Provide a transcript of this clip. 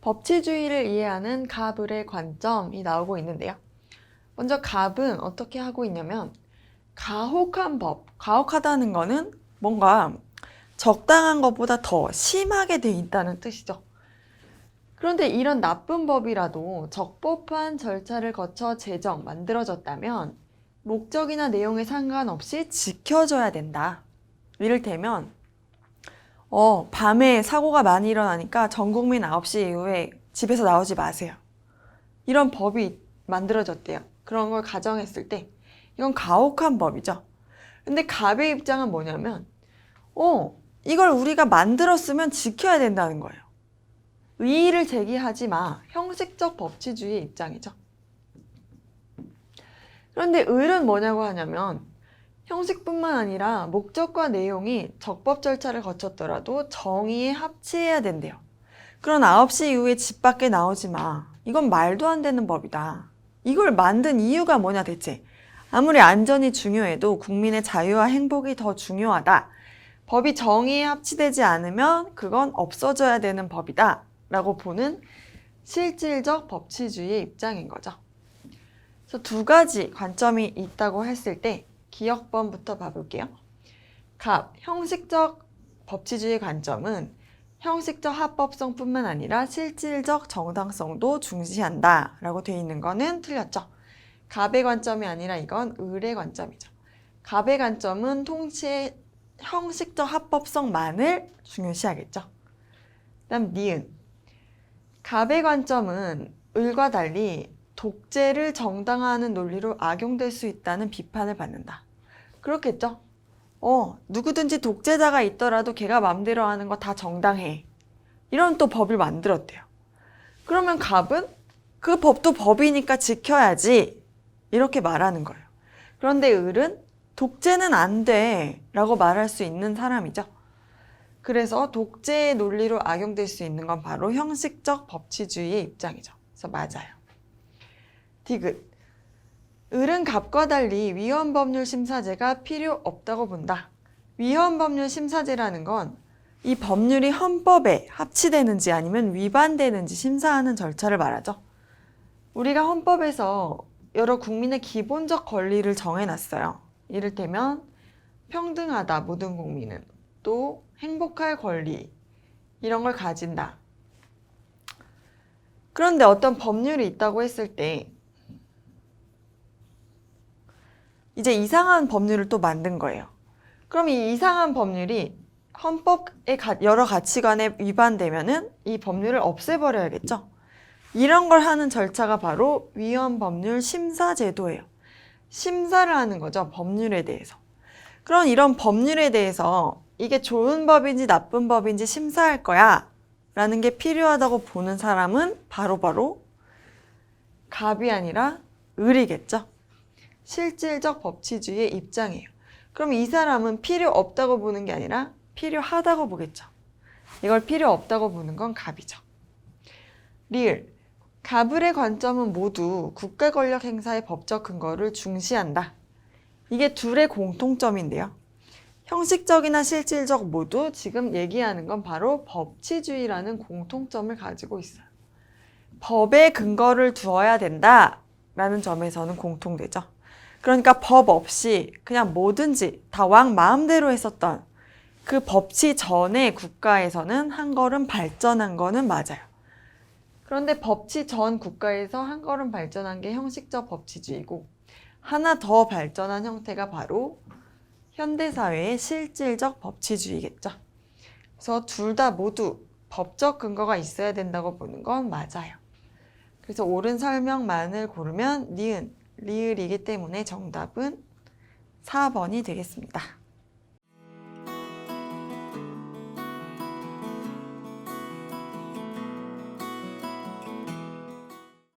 법치주의를 이해하는 가불의 관점이 나오고 있는데요. 먼저 갑은 어떻게 하고 있냐면 가혹한 법, 가혹하다는 거는 뭔가 적당한 것보다 더 심하게 돼 있다는 뜻이죠. 그런데 이런 나쁜 법이라도 적법한 절차를 거쳐 만들어졌다면 목적이나 내용에 상관없이 지켜져야 된다. 이를테면 밤에 사고가 많이 일어나니까 전 국민 9시 이후에 집에서 나오지 마세요. 이런 법이 만들어졌대요. 그런 걸 가정했을 때 이건 가혹한 법이죠. 근데 갑의 입장은 뭐냐면 이걸 우리가 만들었으면 지켜야 된다는 거예요. 의의를 제기하지 마. 형식적 법치주의의 입장이죠. 그런데 을은 뭐냐고 하냐면 형식뿐만 아니라 목적과 내용이 적법 절차를 거쳤더라도 정의에 합치해야 된대요. 그런 9시 이후에 집 밖에 나오지 마. 이건 말도 안 되는 법이다. 이걸 만든 이유가 뭐냐 대체. 아무리 안전이 중요해도 국민의 자유와 행복이 더 중요하다. 법이 정의에 합치되지 않으면 그건 없어져야 되는 법이다. 라고 보는 실질적 법치주의의 입장인 거죠. 그래서 두 가지 관점이 있다고 했을 때 기억번부터 봐볼게요. 갑, 형식적 법치주의 관점은 형식적 합법성뿐만 아니라 실질적 정당성도 중시한다 라고 되어 있는 거는 틀렸죠. 갑의 관점이 아니라 이건 을의 관점이죠. 갑의 관점은 통치의 형식적 합법성만을 중요시하겠죠. 그다음 니은. 갑의 관점은 을과 달리 독재를 정당화하는 논리로 악용될 수 있다는 비판을 받는다. 그렇겠죠? 누구든지 독재자가 있더라도 걔가 마음대로 하는 거 다 정당해. 이런 또 법을 만들었대요. 그러면 갑은 그 법도 법이니까 지켜야지. 이렇게 말하는 거예요. 그런데 을은 독재는 안 돼. 라고 말할 수 있는 사람이죠. 그래서 독재의 논리로 악용될 수 있는 건 바로 형식적 법치주의의 입장이죠. 그래서 맞아요. 디귿. 을은 갑과 달리 위헌법률 심사제가 필요 없다고 본다. 위헌법률 심사제라는 건 이 법률이 헌법에 합치되는지 아니면 위반되는지 심사하는 절차를 말하죠. 우리가 헌법에서 여러 국민의 기본적 권리를 정해놨어요. 이를테면 평등하다, 모든 국민은. 또 행복할 권리, 이런 걸 가진다. 그런데 어떤 법률이 있다고 했을 때 이제 이상한 법률을 또 만든 거예요. 그럼 이 이상한 법률이 헌법의 여러 가치관에 위반되면은 이 법률을 없애버려야겠죠. 이런 걸 하는 절차가 바로 위헌법률 심사제도예요. 심사를 하는 거죠, 법률에 대해서. 그럼 이런 법률에 대해서 이게 좋은 법인지 나쁜 법인지 심사할 거야 라는 게 필요하다고 보는 사람은 바로 갑이 아니라 을이겠죠. 실질적 법치주의의 입장이에요. 그럼 이 사람은 필요 없다고 보는 게 아니라 필요하다고 보겠죠. 이걸 필요 없다고 보는 건 갑이죠. 리을. 갑을의 관점은 모두 국가 권력 행사의 법적 근거를 중시한다. 이게 둘의 공통점인데요. 형식적이나 실질적 모두 지금 얘기하는 건 바로 법치주의라는 공통점을 가지고 있어요. 법에 근거를 두어야 된다라는 점에서는 공통되죠. 그러니까 법 없이 그냥 뭐든지 다 왕 마음대로 했었던 그 법치 전의 국가에서는 한 걸음 발전한 거는 맞아요. 그런데 법치 전 국가에서 한 걸음 발전한 게 형식적 법치주의고 하나 더 발전한 형태가 바로 현대사회의 실질적 법치주의겠죠. 그래서 둘 다 모두 법적 근거가 있어야 된다고 보는 건 맞아요. 그래서 옳은 설명만을 고르면 니은, 리을이기 때문에 정답은 4번이 되겠습니다.